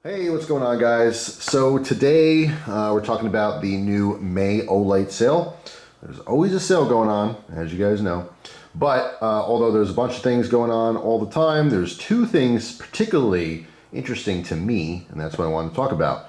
Hey, what's going on, guys? So today we're talking about the new May Olight sale. There's always a sale going on, as you guys know. But although there's a bunch of things going on all the time, there's two things particularly interesting to me, and that's what I want to talk about.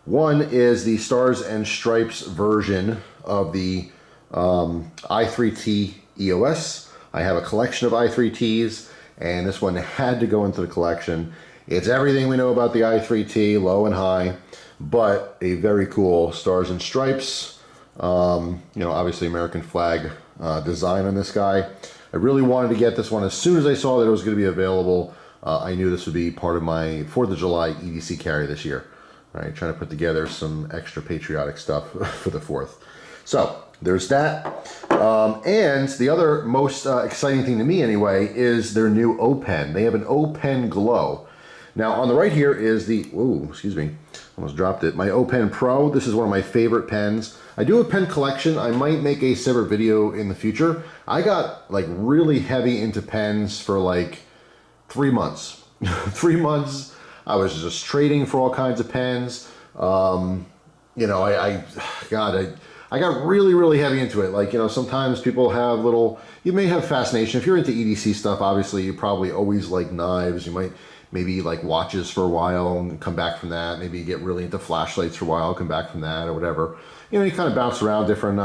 One is the Stars and Stripes version of the i3T EOS. I have a collection of i3Ts, and this one had to go into the collection. It's everything we know about the i3T, low and high, but a very cool Stars and Stripes, obviously American flag design on this guy. I really wanted to get this one as soon as I saw that it was going to be available. I knew this would be part of my 4th of July EDC carry this year. All right, trying to put together some extra patriotic stuff for the 4th. So there's that. And the other most exciting thing to me anyway is their new O Pen. They have an O Pen Glow. Now on the right here is the, whoa, excuse me, almost dropped it, my O Pen Pro. This is one of my favorite pens. I do a pen collection. I might make a separate video in the future. I got like really heavy into pens for like 3 months. 3 months, I was just trading for all kinds of pens. I got really heavy into it. Like, sometimes people have you may have fascination. If you're into EDC stuff, obviously you probably always like knives. You might maybe like watches for a while and come back from that. Maybe you get really into flashlights for a while, come back from that or whatever. You kind of bounce around different,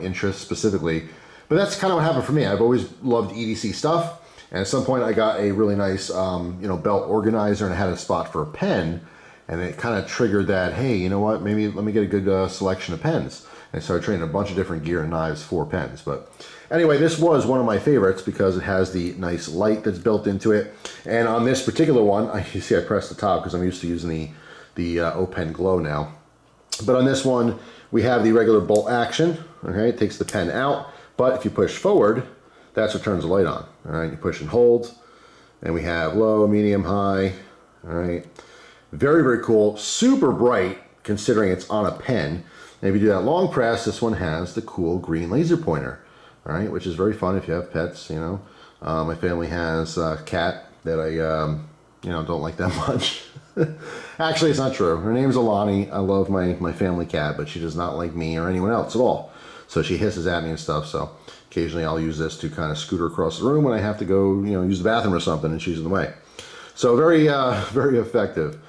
interests specifically. But that's kind of what happened for me. I've always loved EDC stuff. And at some point I got a really nice, belt organizer, and I had a spot for a pen. And it kind of triggered that, hey, you know what, maybe let me get a good selection of pens. And I started trading a bunch of different gear and knives for pens. But anyway, this was one of my favorites because it has the nice light that's built into it. And on this particular one, you see I pressed the top because I'm used to using the O Pen Glow now. But on this one, we have the regular bolt action. Okay, it takes the pen out. But if you push forward, that's what turns the light on. All right, you push and hold. And we have low, medium, high. All right. Very cool. Super bright considering it's on a pen. And if you do that long press, this one has the cool green laser pointer. All right, which is very fun if you have pets, My family has a cat that I, don't like that much. Actually, it's not true. Her name's Alani. I love my family cat, but she does not like me or anyone else at all. So she hisses at me and stuff. So occasionally I'll use this to kind of scoot her across the room when I have to go, use the bathroom or something, and she's in the way. So very effective.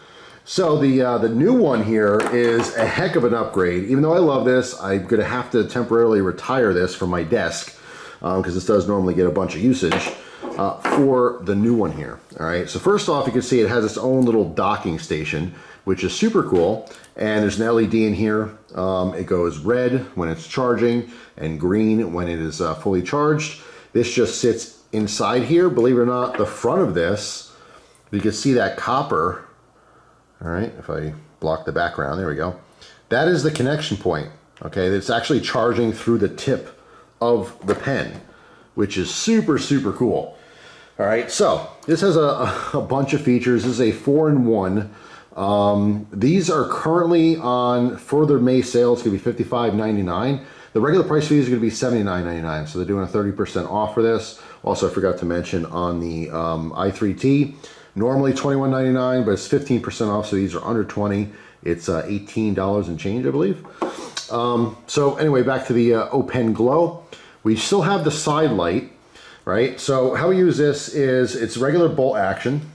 So the new one here is a heck of an upgrade. Even though I love this, I'm going to have to temporarily retire this from my desk because this does normally get a bunch of usage for the new one here. All right. So first off, you can see it has its own little docking station, which is super cool. And there's an LED in here. It goes red when it's charging and green when it is fully charged. This just sits inside here. Believe it or not, the front of this, you can see that copper. All right, if I block the background, there we go. That is the connection point, okay? It's actually charging through the tip of the pen, which is super cool. All right, so this has a bunch of features. This is a 4-in-1. These are currently on further May sale. It's gonna be $55.99. The regular price fee is gonna be $79.99, so they're doing a 30% off for this. Also, I forgot to mention on the i3T, normally $21.99, but it's 15% off, so these are under 20. It's $18 and change, I believe. So anyway, back to the O Pen Glow. We still have the side light, right? So how we use this is it's regular bolt action,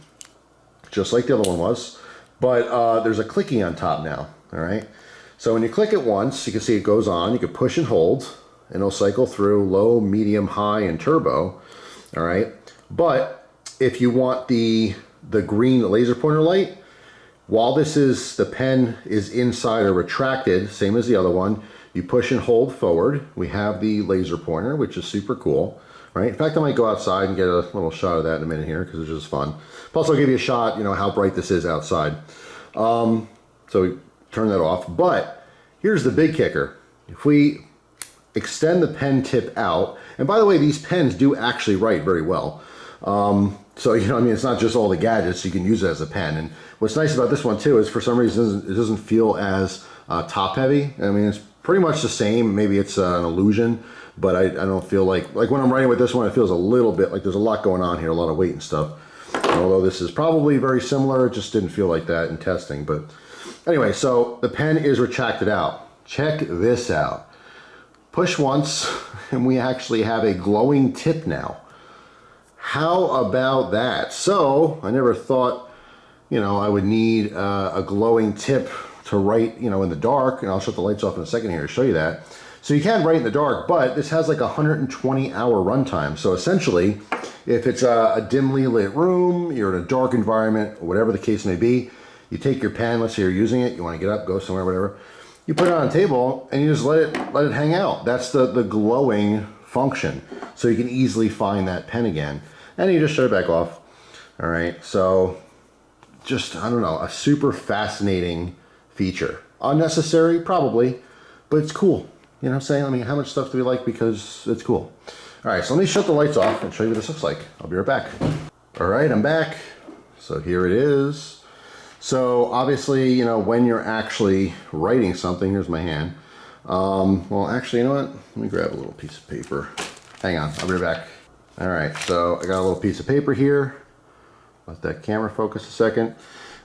just like the other one was, but there's a clicky on top now, all right? So when you click it once, you can see it goes on. You can push and hold, and it'll cycle through low, medium, high, and turbo, all right? But if you want the green laser pointer light, while the pen is inside or retracted, same as the other one, you push and hold forward. We have the laser pointer, which is super cool, right? In fact, I might go outside and get a little shot of that in a minute here because it's just fun. Plus, I'll give you a shot, how bright this is outside. So we turn that off. But here's the big kicker. If we extend the pen tip out, and by the way, these pens do actually write very well. So, it's not just all the gadgets. You can use it as a pen. And what's nice about this one, too, is for some reason it doesn't feel as top heavy. I mean, it's pretty much the same. Maybe it's an illusion, but I don't feel like when I'm writing with this one, it feels a little bit like there's a lot going on here, a lot of weight and stuff. Although this is probably very similar, it just didn't feel like that in testing. But anyway, so the pen is retracted out. Check this out. Push once, and we actually have a glowing tip now. How about that? So I never thought, you know, I would need a glowing tip to write, you know, in the dark. And I'll shut the lights off in a second here to show you that. So you can write in the dark, but this has like a 120-hour runtime. So essentially, if it's a dimly lit room, you're in a dark environment, or whatever the case may be, you take your pen, let's say you're using it, you want to get up, go somewhere, whatever, you put it on a table and you just let it hang out. That's the glowing function. So you can easily find that pen again. And you just shut it back off. All right, so just, I don't know, a super fascinating feature. Unnecessary, probably, but it's cool. You know what I'm saying? I mean, how much stuff do we like because it's cool? All right, so let me shut the lights off and show you what this looks like. I'll be right back. All right, I'm back. So here it is. So obviously, you know, when you're actually writing something, here's my hand. Well, actually, you know what? Let me grab a little piece of paper. Hang on, I'll be right back. All right, so I got a little piece of paper here. Let that camera focus a second.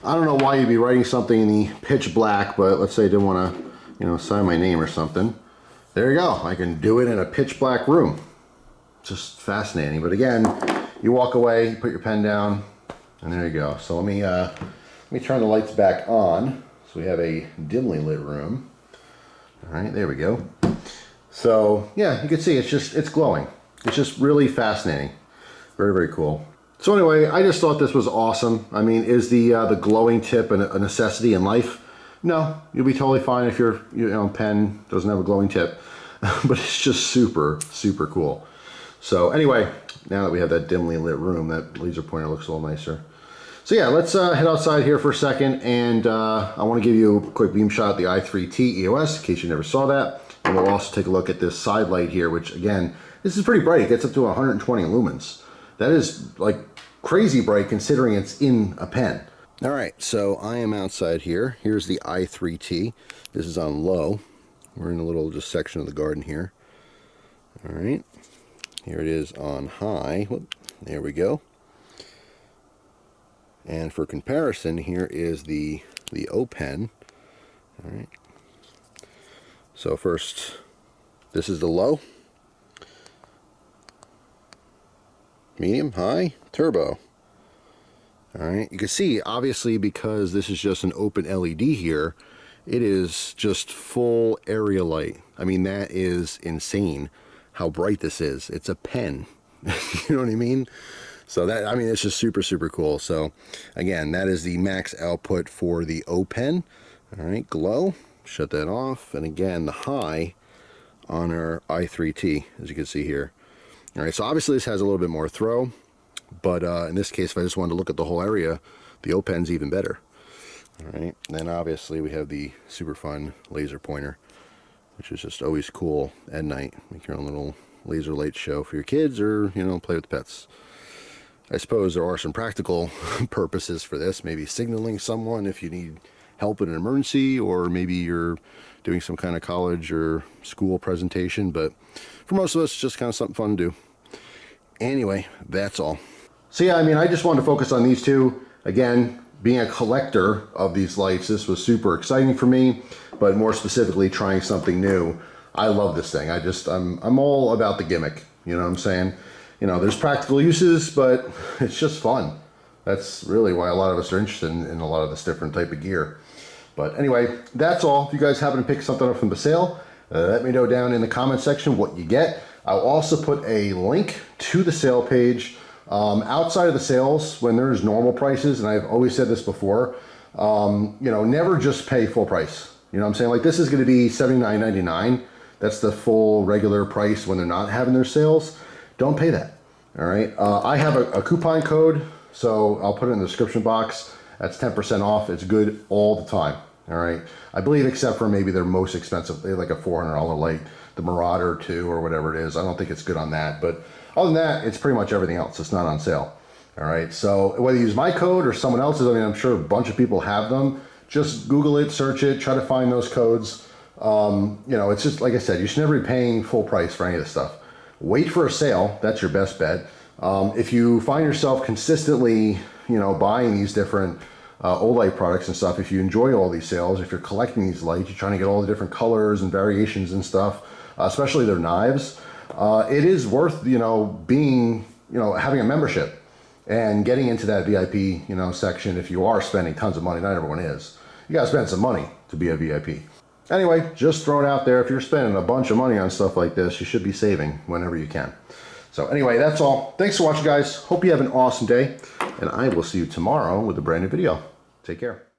I don't know why you'd be writing something in the pitch black, but let's say I didn't want to, you know, sign my name or something. There you go. I can do it in a pitch black room. Just fascinating. But again, you walk away, you put your pen down, and there you go. So let me turn the lights back on. So we have a dimly lit room. All right, there we go. So yeah, you can see it's glowing. It's just really fascinating. Very, very cool. So anyway, I just thought this was awesome. I mean, is the glowing tip a necessity in life? No, you'll be totally fine if your pen doesn't have a glowing tip, but it's just super, super cool. So anyway, now that we have that dimly lit room, that laser pointer looks a little nicer. So yeah, let's head outside here for a second, and I want to give you a quick beam shot of the i3T EOS, in case you never saw that. And we'll also take a look at this side light here, which again, this is pretty bright. It gets up to 120 lumens. That is like crazy bright considering it's in a pen. All right, so I am outside here. Here's the i3T. This is on low. We're in a little just section of the garden here. All right, here it is on high. Whoop, there we go. And for comparison, here is the O pen. All right. So first, this is the low, medium, high, turbo. All right, you can see, obviously, because this is just an open LED here, it is just full area light. I mean, that is insane how bright this is. It's a pen. You know what I mean? So that, I mean, it's just super, super cool. So again, that is the max output for the O pen. All right, glow, shut that off. And again, the high on our i3T, as you can see here. All right, so obviously this has a little bit more throw. But in this case, if I just wanted to look at the whole area, the O pen's even better. All right, and then obviously we have the super fun laser pointer, which is just always cool at night. Make your own little laser light show for your kids, or, you know, play with the pets. I suppose there are some practical purposes for this, maybe signaling someone if you need help in an emergency, or maybe you're doing some kind of college or school presentation, but for most of us, it's just kind of something fun to do. Anyway, that's all. So yeah, I mean, I just wanted to focus on these two. Again, being a collector of these lights, this was super exciting for me, but more specifically, trying something new. I love this thing. I'm all about the gimmick. You know what I'm saying? You know, there's practical uses, but it's just fun. That's really why a lot of us are interested in a lot of this different type of gear. But anyway, that's all. If you guys happen to pick something up from the sale, let me know down in the comment section what you get. I'll also put a link to the sale page. Outside of the sales, when there's normal prices, and I've always said this before, you know, never just pay full price. You know what I'm saying? Like, this is going to be $79.99. That's the full regular price when they're not having their sales. Don't pay that. All right. I have a coupon code, so I'll put it in the description box. That's 10% off. It's good all the time. All right. I believe except for maybe their most expensive, they like a $400 light, the Marauder 2 or whatever it is. I don't think it's good on that, but other than that, it's pretty much everything else. It's not on sale. All right. So whether you use my code or someone else's, I mean, I'm sure a bunch of people have them. Just Google it, search it, try to find those codes. You know, it's just, like I said, you should never be paying full price for any of this stuff. Wait for a sale. That's your best bet. If you find yourself consistently you know, buying these different Olight products and stuff, if you enjoy all these sales, if you're collecting these lights, you're trying to get all the different colors and variations and stuff, especially their knives, it is worth, you know, being, you know, having a membership and getting into that VIP, you know, section if you are spending tons of money. Not everyone is. You gotta spend some money to be a VIP. Anyway, just throw it out there. If you're spending a bunch of money on stuff like this, you should be saving whenever you can. So anyway, that's all. Thanks for watching, guys. Hope you have an awesome day, and I will see you tomorrow with a brand new video. Take care.